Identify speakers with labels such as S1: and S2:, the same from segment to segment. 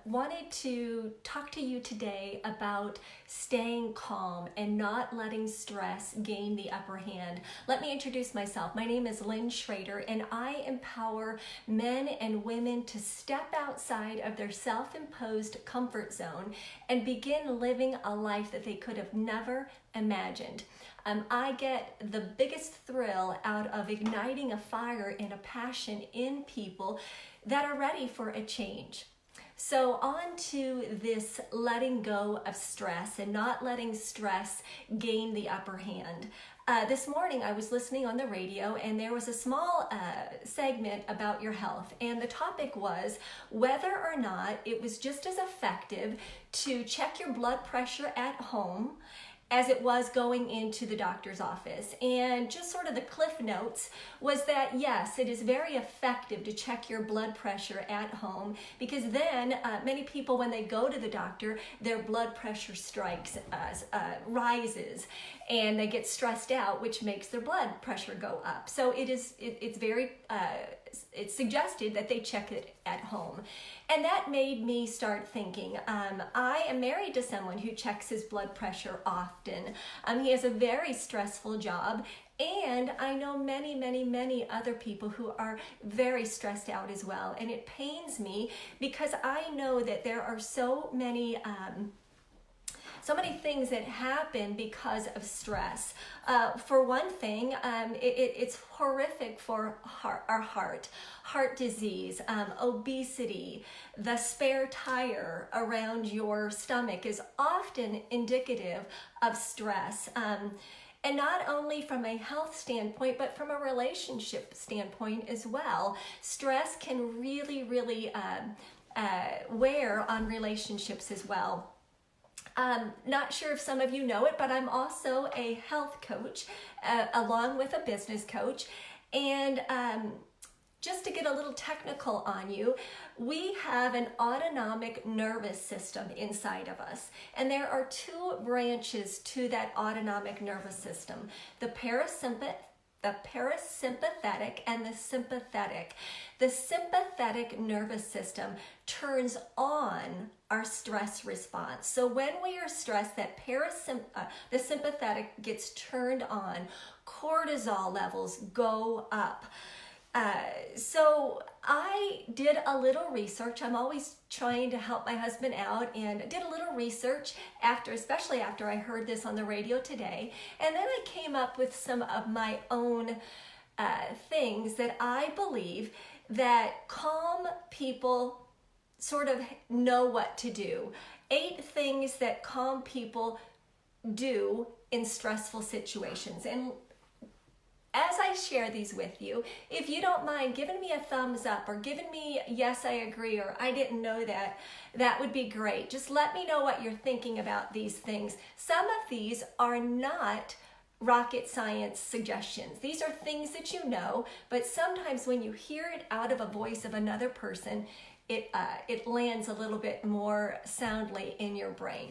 S1: wanted to talk to you today about staying calm and not letting stress gain the upper hand. Let me introduce myself. My name is Lynn Schrader, and I empower men and women to step outside of their self-imposed comfort zone and begin living a life that they could have never imagined. I get the biggest thrill out of igniting a fire and a passion in people that are ready for a change. So on to this letting go of stress and not letting stress gain the upper hand. This morning I was listening on the radio and there was a small segment about your health, and the topic was whether or not it was just as effective to check your blood pressure at home as it was going into the doctor's office. And just sort of the cliff notes was that yes, it is very effective to check your blood pressure at home, because then many people, when they go to the doctor, their blood pressure rises and they get stressed out, which makes their blood pressure go up. So it's very it's suggested that they check it at home. And that made me start thinking, I am married to someone who checks his blood pressure often. He has a very stressful job, and I know many other people who are very stressed out as well. And it pains me because I know that there are so many things that happen because of stress. For one thing, it's horrific for our heart disease, obesity. The spare tire around your stomach is often indicative of stress. And not only from a health standpoint, but from a relationship standpoint as well. Stress can really wear on relationships as well. Not sure if some of you know it, but I'm also a health coach along with a business coach. And just to get a little technical on you, we have an autonomic nervous system inside of us. And there are two branches to that autonomic nervous system, the parasympathetic and the sympathetic. The sympathetic nervous system turns on our stress response. So when we are stressed, that the sympathetic gets turned on, cortisol levels go up. So I did a little research. I'm always trying to help my husband out, and did a little research especially after I heard this on the radio today. And then I came up with some of my own things that I believe that calm people sort of know what to do. 8 things that calm people do in stressful situations. And as I share these with you, if you don't mind giving me a thumbs up or giving me yes, I agree, or I didn't know that, that would be great. Just let me know what you're thinking about these things. Some of these are not rocket science suggestions. These are things that you know, but sometimes when you hear it out of a voice of another person, it lands a little bit more soundly in your brain.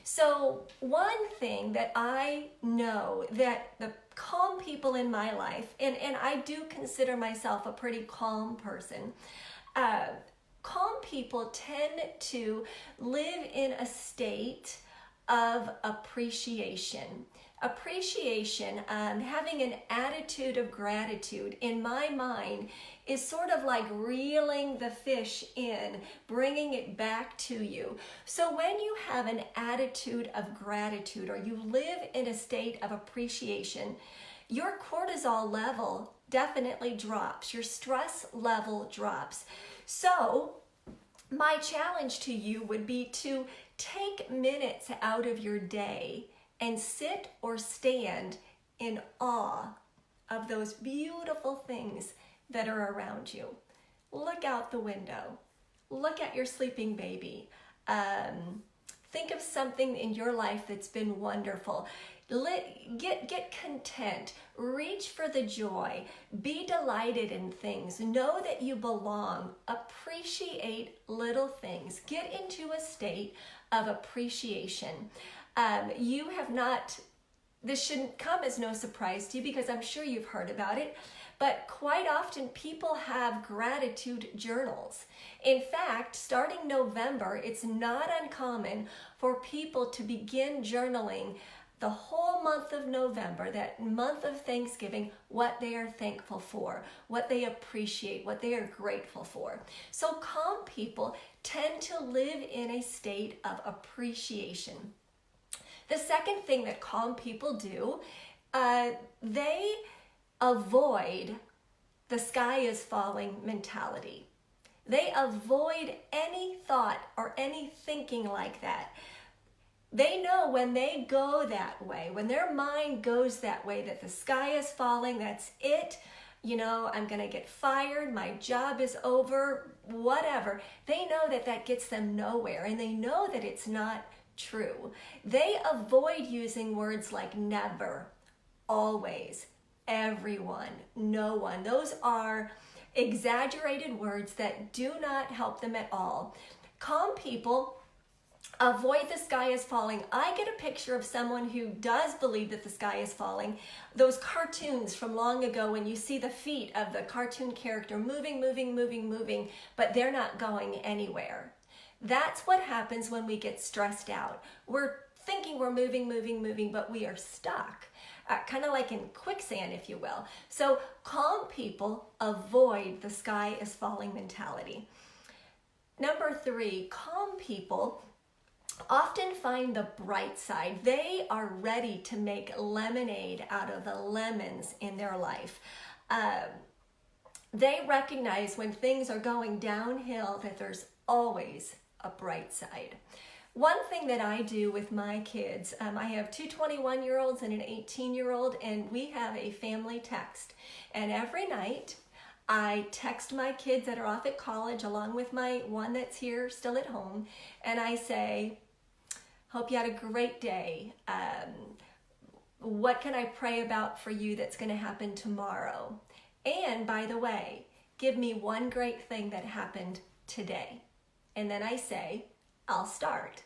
S1: So one thing that I know that the calm people in my life, and I do consider myself a pretty calm person, calm people tend to live in a state of appreciation. Appreciation, having an attitude of gratitude, in my mind, is sort of like reeling the fish in, bringing it back to you. So when you have an attitude of gratitude, or you live in a state of appreciation, your cortisol level definitely drops, your stress level drops. So my challenge to you would be to take minutes out of your day and sit or stand in awe of those beautiful things that are around you. Look out the window. Look at your sleeping baby. Think of something in your life that's been wonderful. Get content. Reach for the joy. Be delighted in things. Know that you belong. Appreciate little things. Get into a state of appreciation. This shouldn't come as no surprise to you, because I'm sure you've heard about it, But quite often people have gratitude journals. In fact, starting November, it's not uncommon for people to begin journaling the whole month of November, that month of Thanksgiving, what they are thankful for, what they appreciate, what they are grateful for. So calm people tend to live in a state of appreciation. The second thing that calm people do, they avoid the sky is falling mentality. They avoid any thought or any thinking like that. They know when they go that way, when their mind goes that way, that the sky is falling, that's it, I'm going to get fired, my job is over, whatever. They know that that gets them nowhere, and they know that it's not true. They avoid using words like never, always, everyone, no one. Those are exaggerated words that do not help them at all. Calm people avoid the sky is falling. I get a picture of someone who does believe that the sky is falling. Those cartoons from long ago when you see the feet of the cartoon character moving, but they're not going anywhere. That's what happens when we get stressed out. We're thinking we're moving, but we are stuck. Kind of like in quicksand, if you will. So calm people avoid the sky is falling mentality. Number 3, calm people often find the bright side. They are ready to make lemonade out of the lemons in their life. They recognize when things are going downhill that there's always a bright side. One thing that I do with my kids, I have 2 21-year-olds and an 18-year-old, and we have a family text. And every night I text my kids that are off at college along with my one that's here still at home, and I say, hope you had a great day. What can I pray about for you that's going to happen tomorrow? And by the way, give me one great thing that happened today. And then I say, I'll start.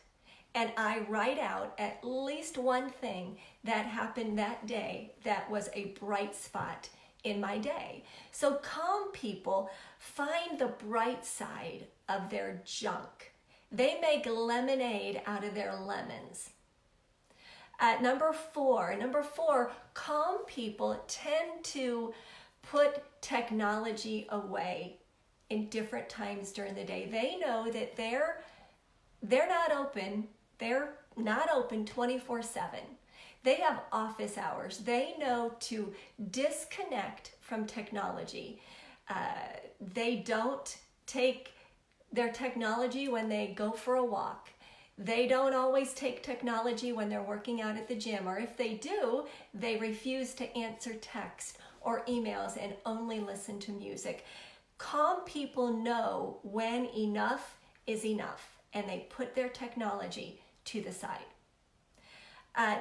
S1: And I write out at least one thing that happened that day that was a bright spot in my day. So calm people find the bright side of their junk. They make lemonade out of their lemons. Number four, calm people tend to put technology away in different times during the day. They know that they're not open 24/7. They have office hours. They know to disconnect from technology. They don't take their technology when they go for a walk. They don't always take technology when they're working out at the gym, or if they do, they refuse to answer text or emails and only listen to music. Calm people know when enough is enough, and they put their technology to the side.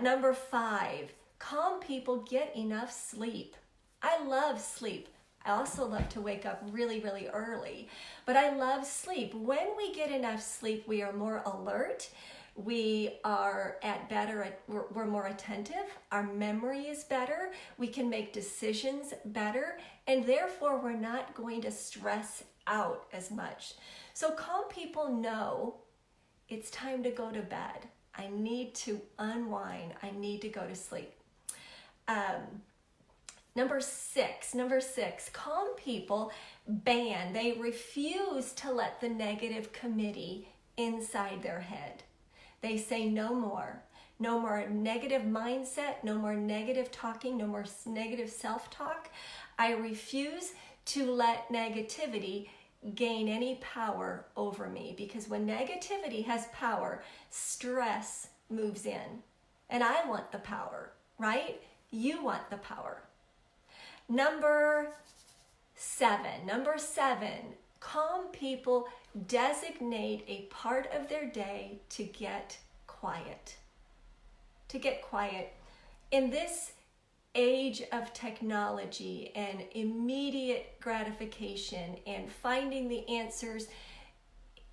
S1: Number 5, calm people get enough sleep. I love sleep. I also love to wake up really, really early, but I love sleep. When we get enough sleep, we are more alert. We are we're more attentive. Our memory is better. We can make decisions better, and therefore we're not going to stress out as much. So calm people know it's time to go to bed. I need to unwind. I need to go to sleep. Number six, calm people they refuse to let the negative committee inside their head. They say no more negative mindset, no more negative talking, no more negative self-talk. I refuse to let negativity gain any power over me, because when negativity has power, stress moves in. And I want the power, right? You want the power. Number 7, calm people designate a part of their day to get quiet. In this age of technology and immediate gratification and finding the answers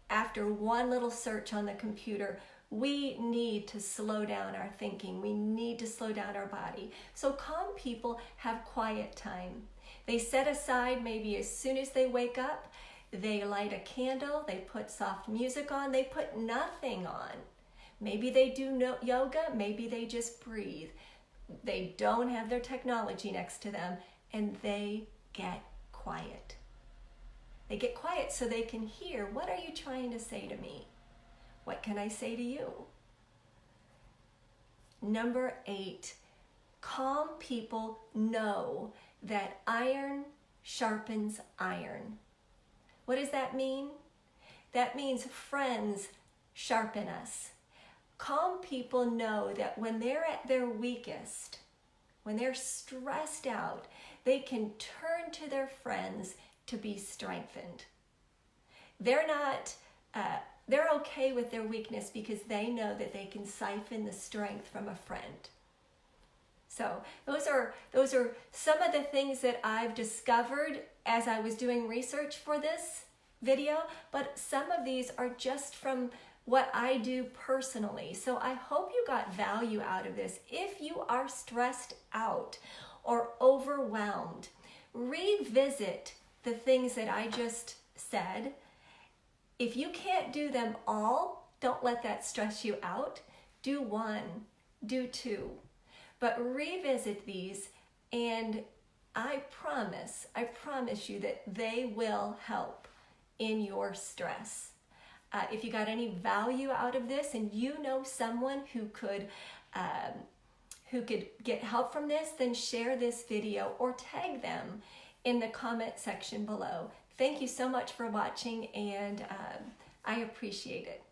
S1: after one little search on the computer, we need to slow down our thinking. We need to slow down our body. So calm people have quiet time. They set aside maybe as soon as they wake up, they light a candle, they put soft music on, they put nothing on. Maybe they do no yoga, maybe they just breathe. They don't have their technology next to them, and they get quiet. They get quiet so they can hear, what are you trying to say to me? What can I say to you? Number 8, calm people know that iron sharpens iron. What does that mean? That means friends sharpen us. Calm people know that when they're at their weakest, when they're stressed out, they can turn to their friends to be strengthened. They're okay with their weakness because they know that they can siphon the strength from a friend. So those are some of the things that I've discovered as I was doing research for this video, but some of these are just from what I do personally. So I hope you got value out of this. If you are stressed out or overwhelmed, revisit the things that I just said. If you can't do them all, don't let that stress you out. Do 1, do 2. But revisit these, and I promise you that they will help in your stress. If you got any value out of this and you know someone who could get help from this, then share this video or tag them in the comment section below. Thank you so much for watching, and I appreciate it.